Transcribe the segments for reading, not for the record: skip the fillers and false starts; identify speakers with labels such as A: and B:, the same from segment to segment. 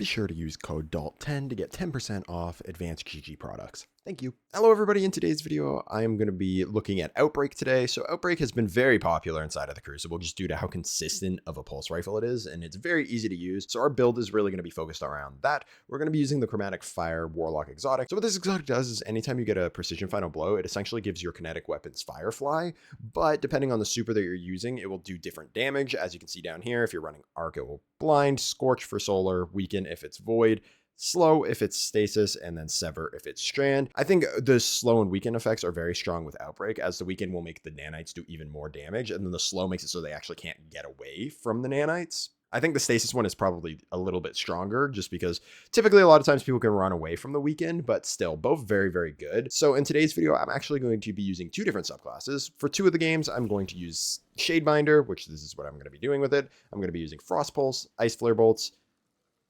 A: be sure to use code DALT10 to get 10% off advanced GG products. Thank you. Hello everybody, in today's video I am going to be looking at Outbreak today. So Outbreak has been very popular inside of the Crucible just due to how consistent of a pulse rifle it is, and it's very easy to use. So our build is really going to be focused around that. We're going to be using the Chromatic Fire Warlock Exotic. So what this Exotic does is anytime you get a precision final blow, it essentially gives your kinetic weapons Firefly, but depending on the super that you're using, it will do different damage. As you can see down here, if you're running Arc, it will blind, scorch for solar, weaken if it's void, slow if it's stasis, and then sever if it's strand. I think the slow and weaken effects are very strong with Outbreak, as the weaken will make the nanites do even more damage, and then the slow makes it so they actually can't get away from the nanites. I think the stasis one is probably a little bit stronger just because typically a lot of times people can run away from the weaken, but still both very, very good. So in today's video, I'm actually going to be using two different subclasses. For two of the games, I'm going to use Shadebinder, which this is what I'm going to be doing with it. I'm going to be using Frost Pulse, Ice Flare Bolts,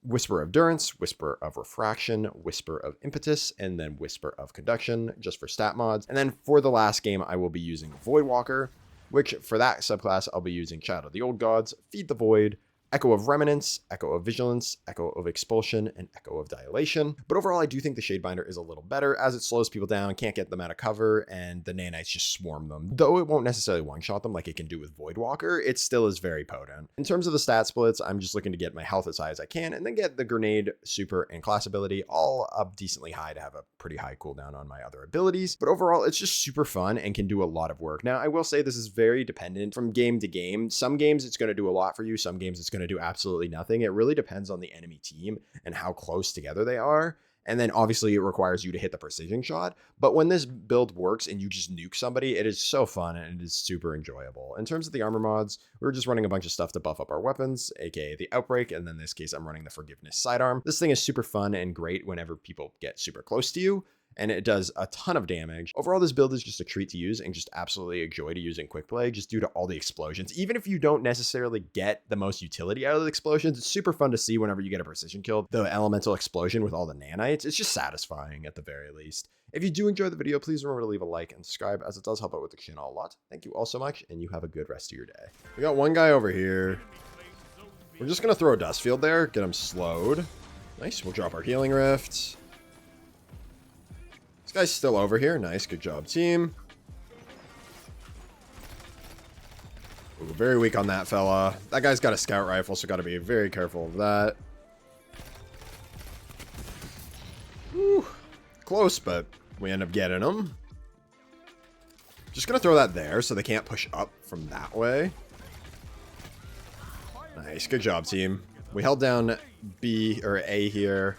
A: Whisper of Durance, Whisper of Refraction, Whisper of Impetus, and then Whisper of Conduction, just for stat mods. And then for the last game, I will be using Voidwalker, which for that subclass, I'll be using Child of the Old Gods, Feed the Void, Echo of Remnants, Echo of Vigilance, Echo of Expulsion, and Echo of Dilation. But overall, I do think the Shadebinder is a little better as it slows people down, can't get them out of cover, and the nanites just swarm them. Though it won't necessarily one-shot them like it can do with Voidwalker, it still is very potent. In terms of the stat splits, I'm just looking to get my health as high as I can, and then get the Grenade, Super, and Class ability all up decently high to have a pretty high cooldown on my other abilities. But overall, it's just super fun and can do a lot of work. Now, I will say this is very dependent from game to game. Some games it's going to do a lot for you, some games it's going to do absolutely nothing. It really depends on the enemy team and how close together they are. And then obviously it requires you to hit the precision shot. But when this build works and you just nuke somebody, it is so fun and it is super enjoyable. In terms of the armor mods, we're just running a bunch of stuff to buff up our weapons, aka the Outbreak, and then in this case I'm running the Forgiveness sidearm. This thing is super fun and great whenever people get super close to you, and it does a ton of damage. Overall, this build is just a treat to use and just absolutely a joy to use in quick play, just due to all the explosions. Even if you don't necessarily get the most utility out of the explosions, it's super fun to see whenever you get a precision kill. The elemental explosion with all the nanites, it's just satisfying at the very least. If you do enjoy the video, please remember to leave a like and subscribe, as it does help out with the channel a lot. Thank you all so much, and you have a good rest of your day. We got one guy over here. We're just gonna throw a dust field there, get him slowed. Nice, we'll drop our healing rift. Guy's still over here. Nice, good job, team. Ooh, very weak on that fella. That guy's got a scout rifle, so got to be very careful of that. Ooh, close, but we end up getting him. Just gonna throw that there so they can't push up from that way. Nice, good job, team. We held down B or A here.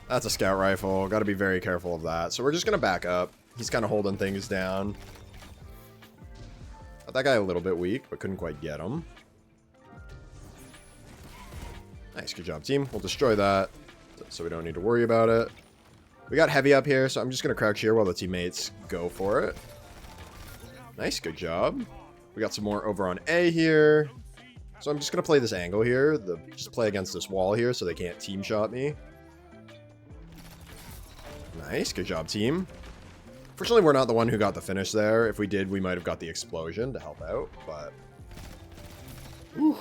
A: That's a scout rifle. Got to be very careful of that. So we're just going to back up. He's kind of holding things down. Got that guy a little bit weak, but couldn't quite get him. Nice, good job, team. We'll destroy that, so we don't need to worry about it. We got heavy up here, so I'm just going to crouch here while the teammates go for it. Nice, good job. We got some more over on A here. So I'm just going to play this angle here. Just play against this wall here so they can't team shot me. Nice, good job, team. Fortunately, we're not the one who got the finish there. If we did, we might have got the explosion to help out, but... Whew.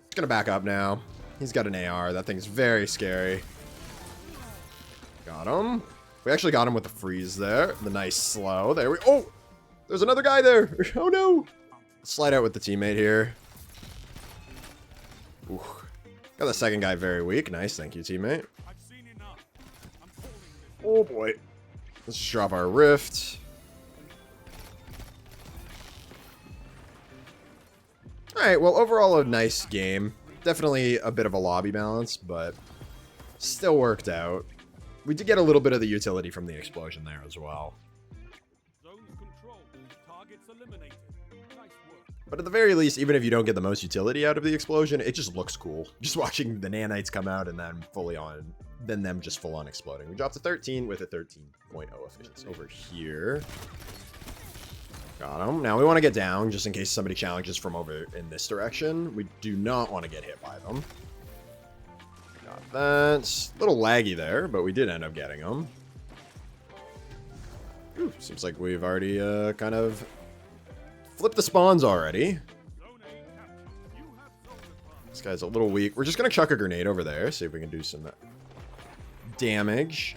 A: Just gonna back up now. He's got an AR. That thing's very scary. Got him. We actually got him with the freeze there. The nice slow. There we... Oh! There's another guy there! Oh, no! Slide out with the teammate here. Ooh. Got the second guy very weak. Nice, thank you, teammate. Oh boy. Let's just drop our rift. Alright, well, overall a nice game. Definitely a bit of a lobby balance, but still worked out. We did get a little bit of the utility from the explosion there as well. But at the very least, even if you don't get the most utility out of the explosion, it just looks cool. Just watching the nanites come out and then then them just full on exploding. We dropped to 13 with a 13.0 efficiency. Over here. Got him. Now we want to get down just in case somebody challenges from over in this direction. We do not want to get hit by them. Got that. A little laggy there, but we did end up getting them. Ooh, seems like we've already kind of flipped the spawns already. This guy's a little weak. We're just going to chuck a grenade over there. See if we can do some damage.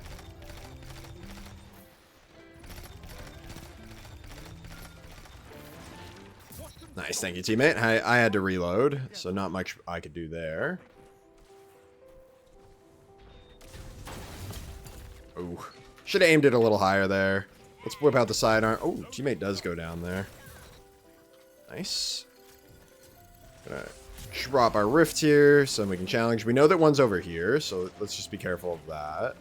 A: Nice. Thank you, teammate. I had to reload, so not much I could do there. Oh, should have aimed it a little higher there. Let's whip out the sidearm. Oh, teammate does go down there. Nice. Gonna drop our rift here so we can challenge. We know that one's over here, so let's just be careful of that.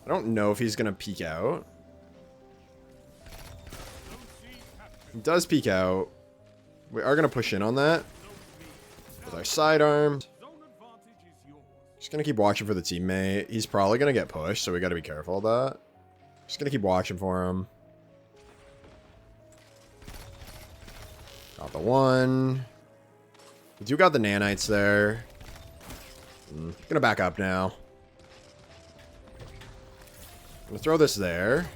A: I don't know if he's gonna peek out. He does peek out. We are gonna push in on that with our sidearm. Just gonna keep watching for the teammate. He's probably gonna get pushed, so we gotta be careful of that. Just gonna keep watching for him. Got the one. We do got the nanites there. Gonna back up now. Gonna throw this there.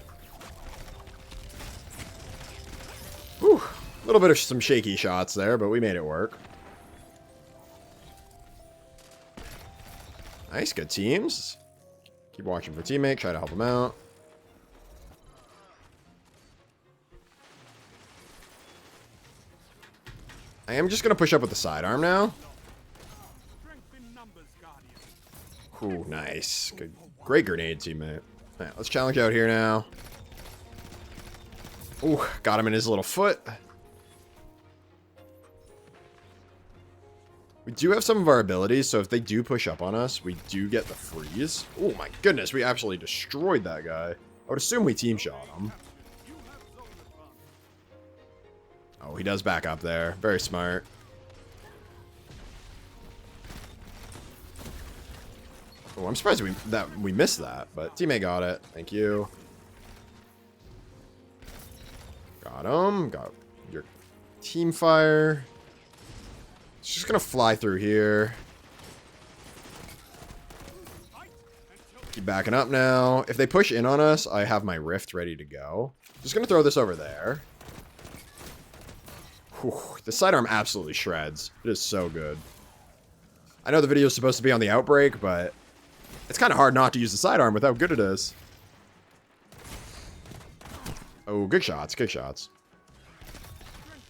A: Whew. A little bit of some shaky shots there, but we made it work. Nice, good teams. Keep watching for teammate, try to help him out. I am just going to push up with the sidearm now. Ooh, nice. Good. Great grenade, teammate. All right, let's challenge out here now. Ooh, got him in his little foot. We do have some of our abilities, so if they do push up on us, we do get the freeze. Oh my goodness, we absolutely destroyed that guy. I would assume we team shot him. Oh, he does back up there. Very smart. Oh, I'm surprised we missed that, but teammate got it. Thank you. Got him. Got your team fire. It's just gonna fly through here. Keep backing up now. If they push in on us, I have my rift ready to go. Just gonna throw this over there. Whew, the sidearm absolutely shreds. It is so good. I know the video is supposed to be on the outbreak, but it's kind of hard not to use the sidearm with how good it is. Oh, good shots, good shots.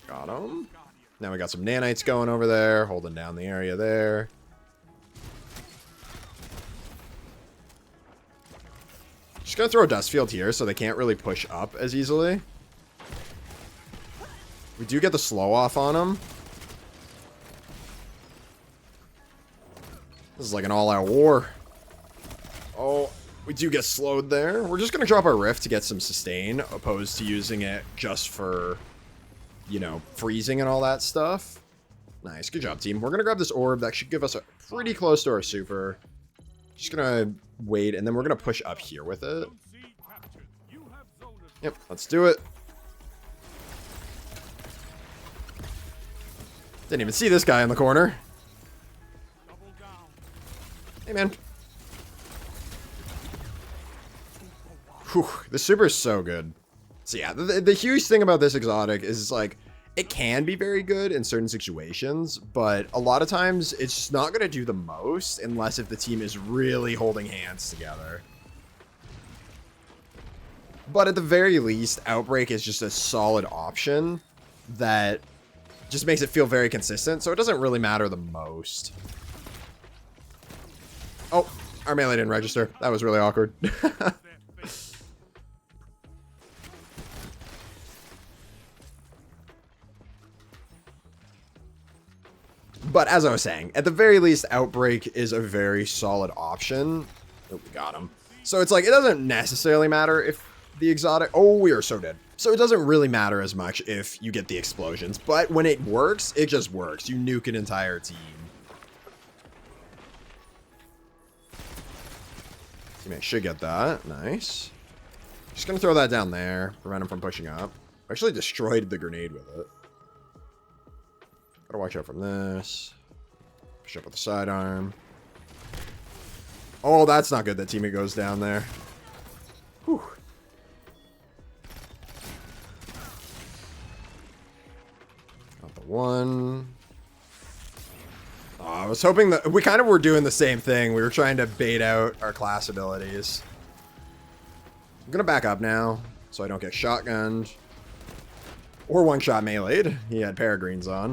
A: Got him. Now we got some nanites going over there, holding down the area there. Just gonna throw a dust field here so they can't really push up as easily. We do get the slow off on them. This is like an all-out war. Oh, we do get slowed there. We're just gonna drop our rift to get some sustain, opposed to using it just for, you know, freezing and all that stuff. Nice, good job, team. We're gonna grab this orb. That should give us a pretty close to our super. Just gonna wait, and then we're gonna push up here with it. Yep, let's do it. Didn't even see this guy in the corner. Hey, man. Whew, the super is so good. So yeah, the huge thing about this exotic is like, it can be very good in certain situations, but a lot of times it's just not going to do the most unless if the team is really holding hands together. But at the very least, Outbreak is just a solid option that just makes it feel very consistent, so it doesn't really matter the most. Oh, our melee didn't register. That was really awkward. But as I was saying, at the very least, Outbreak is a very solid option. Oh, we got him. So it's like, it doesn't necessarily matter if the exotic... Oh, we are so dead. So it doesn't really matter as much if you get the explosions. But when it works, it just works. You nuke an entire team. Teammate should get that. Nice. Just going to throw that down there. Prevent him from pushing up. Actually destroyed the grenade with it. Gotta watch out from this. Push up with the sidearm. Oh, that's not good that teammate goes down there. Whew. Got the one. I was hoping that we kind of were doing the same thing. We were trying to bait out our class abilities. I'm gonna back up now so I don't get shotgunned or one-shot meleeed. He had Peregrines on.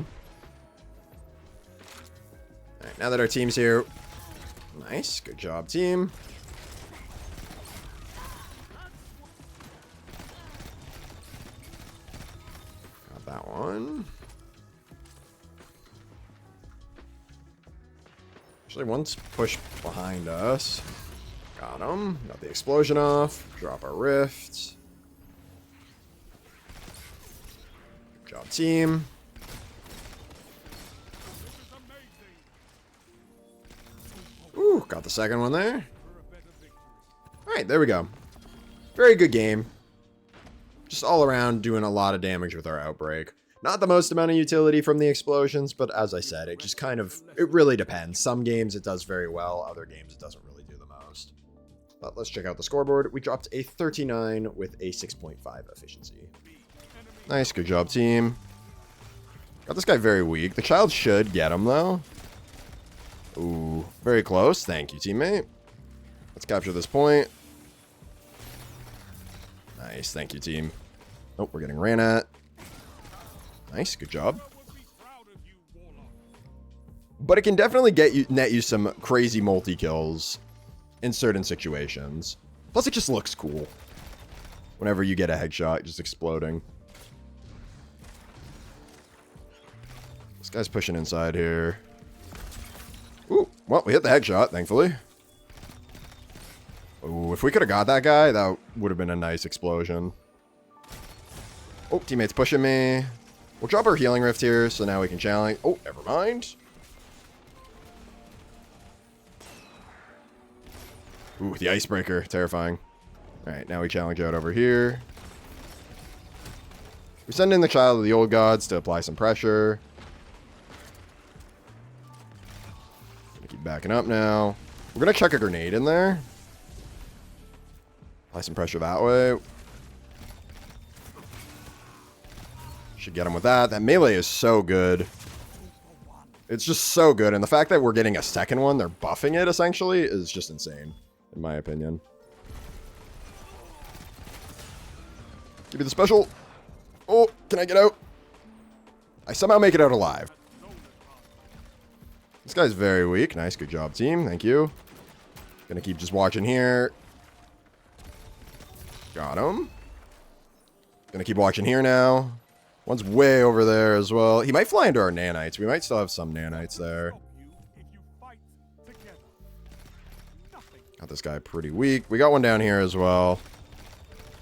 A: All right, now that our team's here, nice, good job, team. Got that one. Actually, one's pushed behind us. Got him. Got the explosion off. Drop our rift. Good job, team. Ooh, got the second one there. Alright, there we go. Very good game. Just all around doing a lot of damage with our outbreak. Not the most amount of utility from the explosions, but as I said, it just kind of, it really depends. Some games it does very well, other games it doesn't really do the most. But let's check out the scoreboard. We dropped a 39 with a 6.5 efficiency. Nice, good job, team. Got this guy very weak. The child should get him, though. Ooh, very close. Thank you, teammate. Let's capture this point. Nice, thank you, team. Oh, we're getting ran at. Nice, good job. But it can definitely net you some crazy multi-kills in certain situations. Plus, it just looks cool. Whenever you get a headshot, just exploding. This guy's pushing inside here. Ooh, well, we hit the headshot, thankfully. Ooh, if we could have got that guy, that would have been a nice explosion. Oh, teammate's pushing me. We'll drop our healing rift here, so now we can challenge. Oh, never mind. Ooh, the icebreaker. Terrifying. Alright, now we challenge out over here. We send in the Child of the Old Gods to apply some pressure. Gonna keep backing up now. We're gonna chuck a grenade in there. Apply some pressure that way. Should get him with that. That melee is so good. It's just so good. And the fact that we're getting a second one, they're buffing it essentially, is just insane, in my opinion. Give me the special. Oh, can I get out? I somehow make it out alive. This guy's very weak. Nice, good job, team. Thank you. Gonna keep just watching here. Got him. Gonna keep watching here now. One's way over there as well. He might fly into our nanites. We might still have some nanites there. Got this guy pretty weak. We got one down here as well.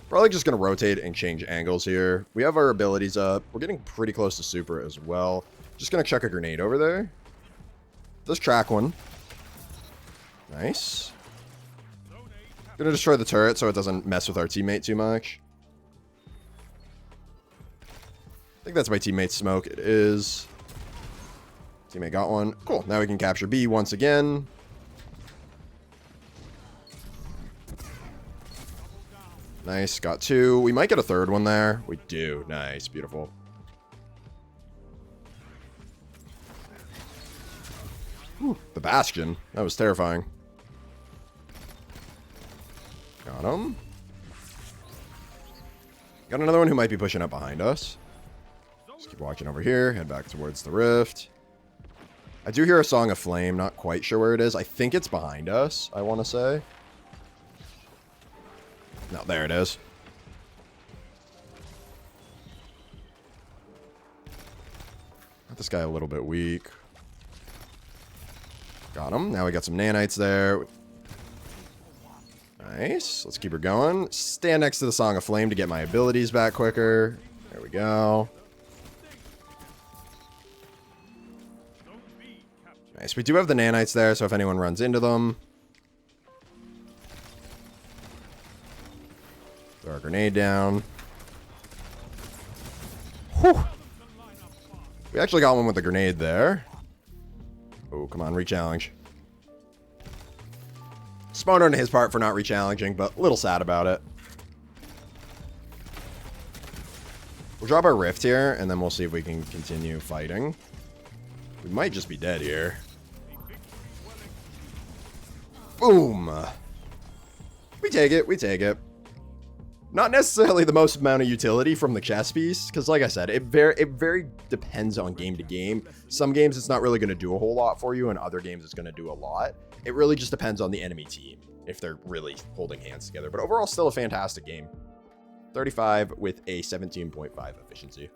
A: Probably just going to rotate and change angles here. We have our abilities up. We're getting pretty close to super as well. Just going to chuck a grenade over there. Let's track one. Nice. Going to destroy the turret so it doesn't mess with our teammate too much. I think that's my teammate's smoke. It is. Teammate got one. Cool. Now we can capture B once again. Nice. Got two. We might get a third one there. We do. Nice. Beautiful. Whew, the Bastion. That was terrifying. Got him. Got another one who might be pushing up behind us. Just keep watching over here. Head back towards the rift. I do hear a Song of Flame. Not quite sure where it is. I think it's behind us, I want to say. No, there it is. Got this guy a little bit weak. Got him. Now we got some nanites there. Nice. Let's keep her going. Stand next to the Song of Flame to get my abilities back quicker. There we go. Nice. We do have the nanites there, so if anyone runs into them. Throw our grenade down. Whew. We actually got one with the grenade there. Oh, come on, re-challenge. Smart on his part for not re-challenging, but a little sad about it. We'll drop our rift here, and then we'll see if we can continue fighting. We might just be dead here. Boom. We take it. We take it. Not necessarily the most amount of utility from the chess piece, because like I said, it very depends on game to game. Some games it's not really going to do a whole lot for you, and other games it's going to do a lot. It really just depends on the enemy team, if they're really holding hands together. But overall, still a fantastic game. 35 with a 17.5 efficiency.